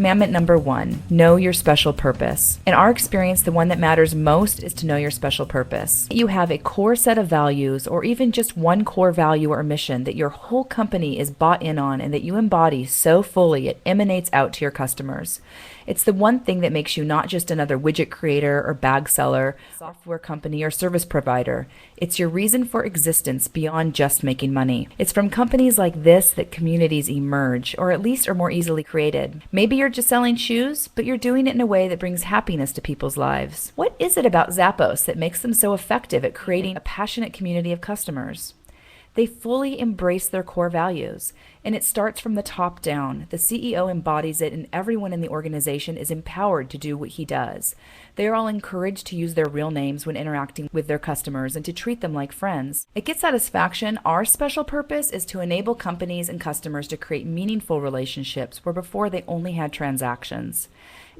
Commandment number 1, know your special purpose. In our experience, the one that matters most is to know your special purpose. You have a core set of values, or even just one core value or mission that your whole company is bought in on and that you embody so fully it emanates out to your customers. It's the one thing that makes you not just another widget creator or bag seller, software company, or service provider. It's your reason for existence beyond just making money. It's from companies like this that communities emerge, or at least are more easily created. Maybe you're just selling shoes, but you're doing it in a way that brings happiness to people's lives. What is it about Zappos that makes them so effective at creating a passionate community of customers? They fully embrace their core values, and it starts from the top down. The CEO embodies it, and everyone in the organization is empowered to do what he does. They are all encouraged to use their real names when interacting with their customers and to treat them like friends. At Get Satisfaction, our special purpose is to enable companies and customers to create meaningful relationships where before they only had transactions.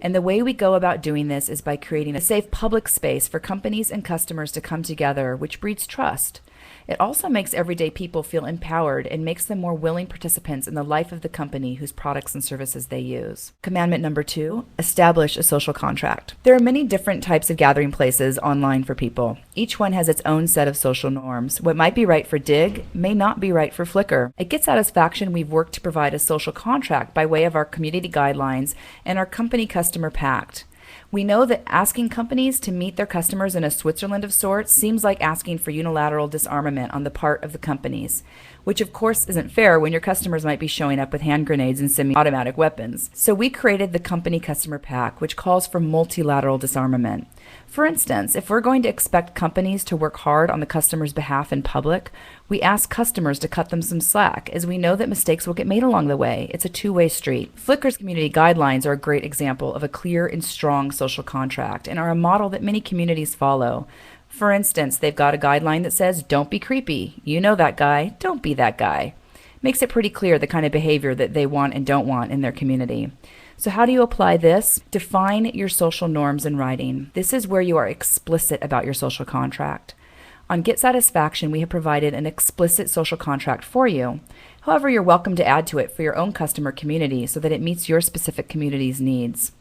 And the way we go about doing this is by creating a safe public space for companies and customers to come together, which breeds trust. It also makes everyday people feel empowered and makes them more willing participants in the life of the company whose products and services they use. Commandment number 2, establish a social contract. There are many different types of gathering places online for people. Each one has its own set of social norms. What might be right for Dig may not be right for Flickr. At Get Satisfaction, we've worked to provide a social contract by way of our community guidelines and our company customer pact. We know that asking companies to meet their customers in a Switzerland of sorts seems like asking for unilateral disarmament on the part of the companies, which of course isn't fair when your customers might be showing up with hand grenades and semi-automatic weapons. So we created the Company Customer Pact, which calls for multilateral disarmament. For instance, if we're going to expect companies to work hard on the customer's behalf in public, we ask customers to cut them some slack, as we know that mistakes will get made along the way. It's a two-way street. Flickr's community guidelines are a great example of a clear and strong social contract and are a model that many communities follow. For instance, they've got a guideline that says, don't be creepy. You know that guy. Don't be that guy. Makes it pretty clear the kind of behavior that they want and don't want in their community. So how do you apply this? Define your social norms in writing. This is where you are explicit about your social contract. On Get Satisfaction, we have provided an explicit social contract for you. However, you're welcome to add to it for your own customer community so that it meets your specific community's needs.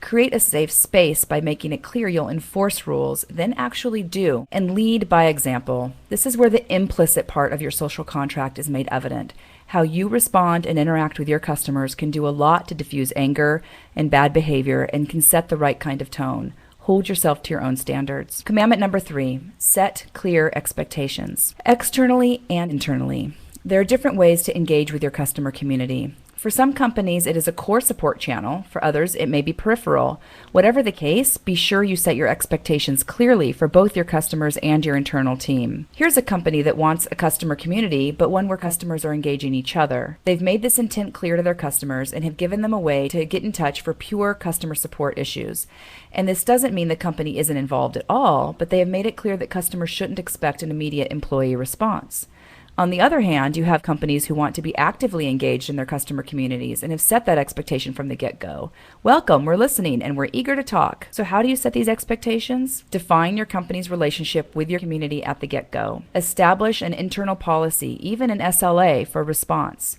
Create a safe space by making it clear you'll enforce rules, then actually do, and lead by example. This is where the implicit part of your social contract is made evident. How you respond and interact with your customers can do a lot to diffuse anger and bad behavior and can set the right kind of tone. Hold yourself to your own standards. Commandment number 3, set clear expectations, externally and internally. There are different ways to engage with your customer community. For some companies, it is a core support channel. For others, it may be peripheral. Whatever the case, be sure you set your expectations clearly for both your customers and your internal team. Here's a company that wants a customer community, but one where customers are engaging each other. They've made this intent clear to their customers and have given them a way to get in touch for pure customer support issues. And this doesn't mean the company isn't involved at all, but they have made it clear that customers shouldn't expect an immediate employee response. On the other hand, you have companies who want to be actively engaged in their customer communities and have set that expectation from the get-go. Welcome, we're listening, and we're eager to talk. So how do you set these expectations? Define your company's relationship with your community at the get-go. Establish an internal policy, even an SLA, for response.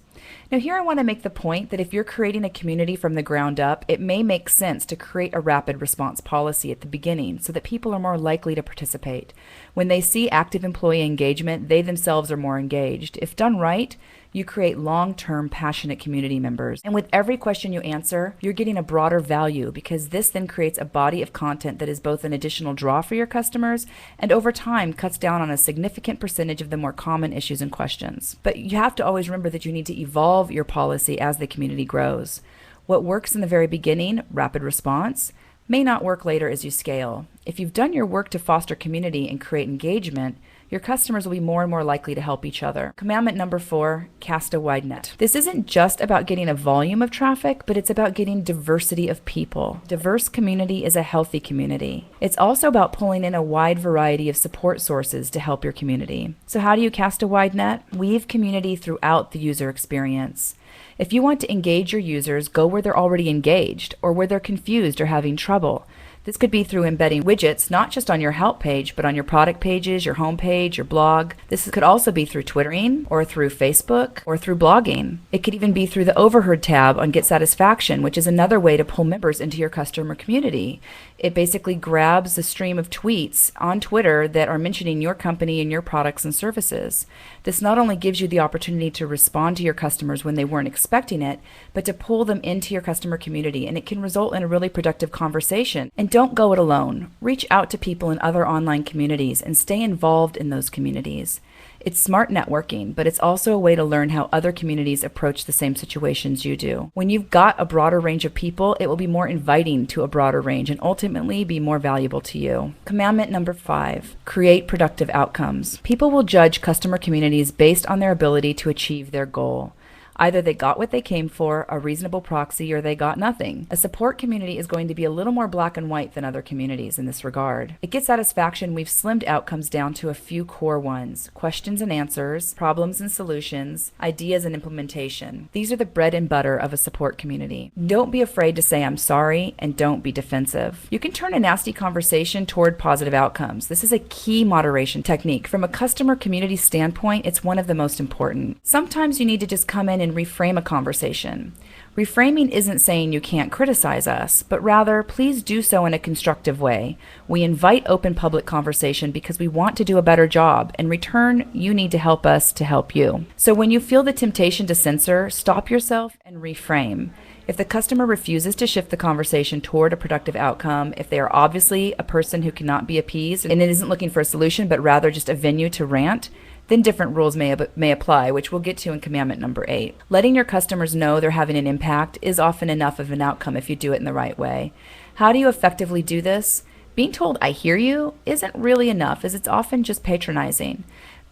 Now here I want to make the point that if you're creating a community from the ground up, it may make sense to create a rapid response policy at the beginning so that people are more likely to participate. When they see active employee engagement, they themselves are more engaged. If done right, you create long-term passionate community members. And with every question you answer, you're getting a broader value because this then creates a body of content that is both an additional draw for your customers and over time cuts down on a significant percentage of the more common issues and questions. But you have to always remember that you need to evolve your policy as the community grows. What works in the very beginning, rapid response, may not work later as you scale. If you've done your work to foster community and create engagement, your customers will be more and more likely to help each other. Commandment number 4, cast a wide net. This isn't just about getting a volume of traffic, but it's about getting diversity of people. Diverse community is a healthy community. It's also about pulling in a wide variety of support sources to help your community. So how do you cast a wide net? Weave community throughout the user experience. If you want to engage your users, go where they're already engaged or where they're confused or having trouble. This could be through embedding widgets, not just on your help page, but on your product pages, your home page, your blog. This could also be through Twittering or through Facebook or through blogging. It could even be through the Overheard tab on Get Satisfaction, which is another way to pull members into your customer community. It basically grabs the stream of tweets on Twitter that are mentioning your company and your products and services. This not only gives you the opportunity to respond to your customers when they weren't expecting it, but to pull them into your customer community, and it can result in a really productive conversation. And don't go it alone. Reach out to people in other online communities and stay involved in those communities. It's smart networking, but it's also a way to learn how other communities approach the same situations you do. When you've got a broader range of people, it will be more inviting to a broader range and ultimately be more valuable to you. Commandment number 5, create productive outcomes. People will judge customer communities based on their ability to achieve their goal. Either they got what they came for, a reasonable proxy, or they got nothing. A support community is going to be a little more black and white than other communities in this regard. At Get Satisfaction, we've slimmed outcomes down to a few core ones: questions and answers, problems and solutions, ideas and implementation. These are the bread and butter of a support community. Don't be afraid to say I'm sorry, and don't be defensive. You can turn a nasty conversation toward positive outcomes. This is a key moderation technique. From a customer community standpoint, it's one of the most important. Sometimes you need to just come in and reframe a conversation. Reframing isn't saying you can't criticize us, but rather, please do so in a constructive way. We invite open public conversation because we want to do a better job. In return, you need to help us to help you. So when you feel the temptation to censor, stop yourself and reframe. If the customer refuses to shift the conversation toward a productive outcome, if they are obviously a person who cannot be appeased and it isn't looking for a solution, but rather just a venue to rant, then different rules may apply, which we'll get to in commandment number 8. Letting your customers know they're having an impact is often enough of an outcome if you do it in the right way. How do you effectively do this? Being told, "I hear you," isn't really enough, as it's often just patronizing.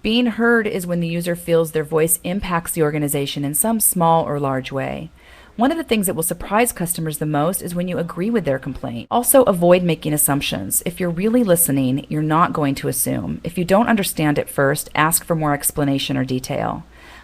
Being heard is when the user feels their voice impacts the organization in some small or large way. One of the things that will surprise customers the most is when you agree with their complaint. Also, avoid making assumptions. If you're really listening, you're not going to assume. If you don't understand at first, ask for more explanation or detail.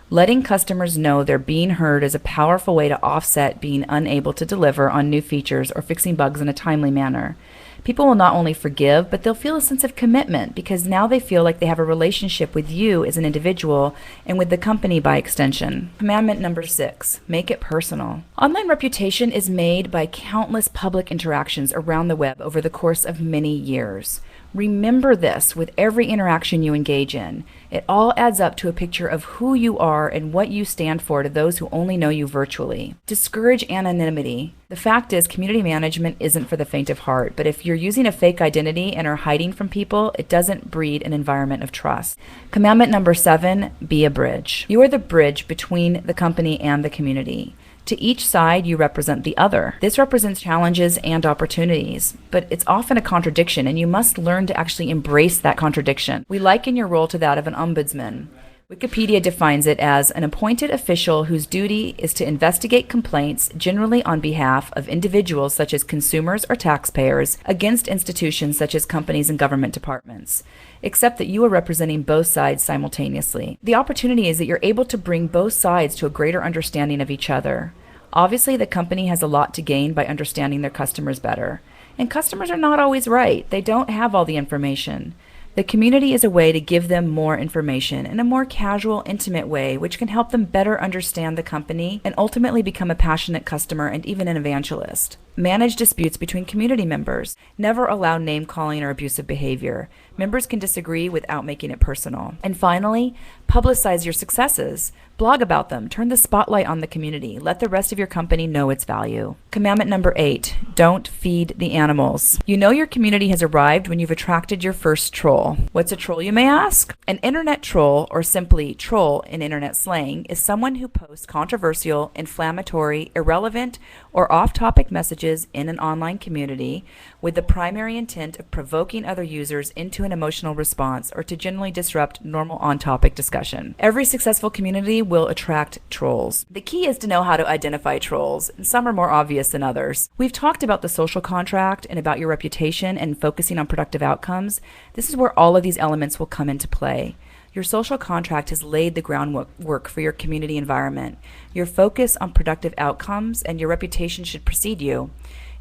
Letting customers know they're being heard is a powerful way to offset being unable to deliver on new features or fixing bugs in a timely manner. People will not only forgive, but they'll feel a sense of commitment because now they feel like they have a relationship with you as an individual and with the company by extension. Commandment number 6, make it personal. Online reputation is made by countless public interactions around the web over the course of many years. Remember this with every interaction you engage in. It all adds up to a picture of who you are and what you stand for to those who only know you virtually. Discourage anonymity. The fact is, community management isn't for the faint of heart, but if you're using a fake identity and are hiding from people, it doesn't breed an environment of trust. Commandment number 7, be a bridge. You are the bridge between the company and the community. To each side, you represent the other. This represents challenges and opportunities, but it's often a contradiction, and you must learn to actually embrace that contradiction. We liken your role to that of an ombudsman. Wikipedia defines it as an appointed official whose duty is to investigate complaints, generally on behalf of individuals such as consumers or taxpayers, against institutions such as companies and government departments, except that you are representing both sides simultaneously. The opportunity is that you're able to bring both sides to a greater understanding of each other. Obviously, the company has a lot to gain by understanding their customers better. And customers are not always right. They don't have all the information. The community is a way to give them more information in a more casual, intimate way, which can help them better understand the company and ultimately become a passionate customer and even an evangelist. Manage disputes between community members. Never allow name-calling or abusive behavior. Members can disagree without making it personal. And finally, publicize your successes. Blog about them. Turn the spotlight on the community. Let the rest of your company know its value. Commandment number 8, don't feed the animals. You know your community has arrived when you've attracted your first troll. What's a troll, you may ask? An internet troll, or simply troll in internet slang, is someone who posts controversial, inflammatory, irrelevant, or off-topic messages in an online community with the primary intent of provoking other users into an emotional response or to generally disrupt normal on-topic discussion. Every successful community will attract trolls. The key is to know how to identify trolls, and some are more obvious than others. We've talked about the social contract and about your reputation and focusing on productive outcomes. This is where all of these elements will come into play. Your social contract has laid the groundwork for your community environment. Your focus on productive outcomes and your reputation should precede you.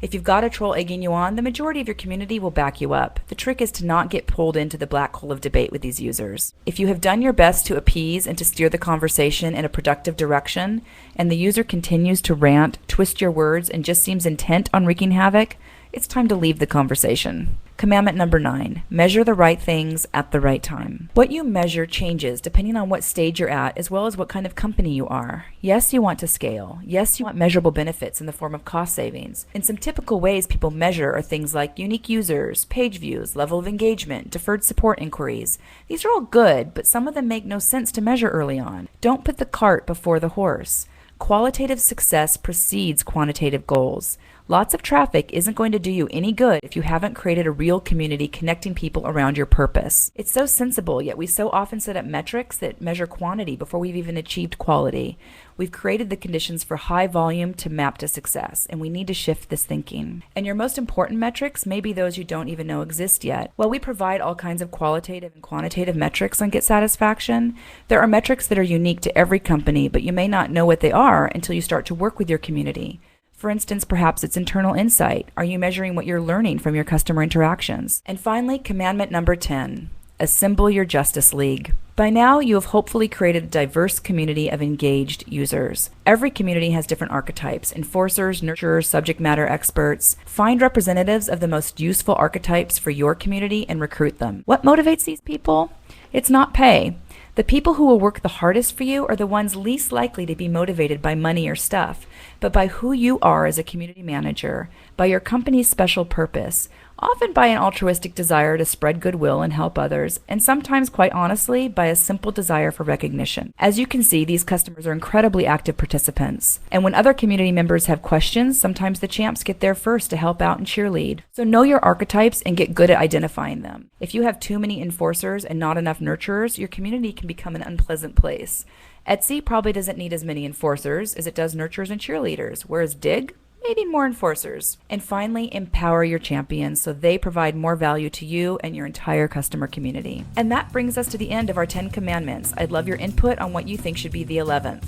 If you've got a troll egging you on, the majority of your community will back you up. The trick is to not get pulled into the black hole of debate with these users. If you have done your best to appease and to steer the conversation in a productive direction, and the user continues to rant, twist your words, and just seems intent on wreaking havoc, it's time to leave the conversation. Commandment number 9, measure the right things at the right time. What you measure changes depending on what stage you're at, as well as what kind of company you are. Yes, you want to scale. Yes, you want measurable benefits in the form of cost savings. And some typical ways people measure are things like unique users, page views, level of engagement, deferred support inquiries. These are all good, but some of them make no sense to measure early on. Don't put the cart before the horse. Qualitative success precedes quantitative goals. Lots of traffic isn't going to do you any good if you haven't created a real community connecting people around your purpose. It's so sensible, yet we so often set up metrics that measure quantity before we've even achieved quality. We've created the conditions for high volume to map to success, and we need to shift this thinking. And your most important metrics may be those you don't even know exist yet. While we provide all kinds of qualitative and quantitative metrics on Get Satisfaction, there are metrics that are unique to every company, but you may not know what they are until you start to work with your community. For instance, perhaps it's internal insight. Are you measuring what you're learning from your customer interactions? And finally, commandment number 10, assemble your Justice League. By now, you have hopefully created a diverse community of engaged users. Every community has different archetypes: enforcers, nurturers, subject matter experts. Find representatives of the most useful archetypes for your community and recruit them. What motivates these people? It's not pay. The people who will work the hardest for you are the ones least likely to be motivated by money or stuff, but by who you are as a community manager, by your company's special purpose, often by an altruistic desire to spread goodwill and help others, and sometimes, quite honestly, by a simple desire for recognition. As you can see, these customers are incredibly active participants. And when other community members have questions, sometimes the champs get there first to help out and cheerlead. So know your archetypes and get good at identifying them. If you have too many enforcers and not enough nurturers, your community can become an unpleasant place. Etsy probably doesn't need as many enforcers as it does nurturers and cheerleaders, whereas Dig may need more enforcers. And finally, empower your champions so they provide more value to you and your entire customer community. And that brings us to the end of our 10 commandments. I'd love your input on what you think should be the 11th.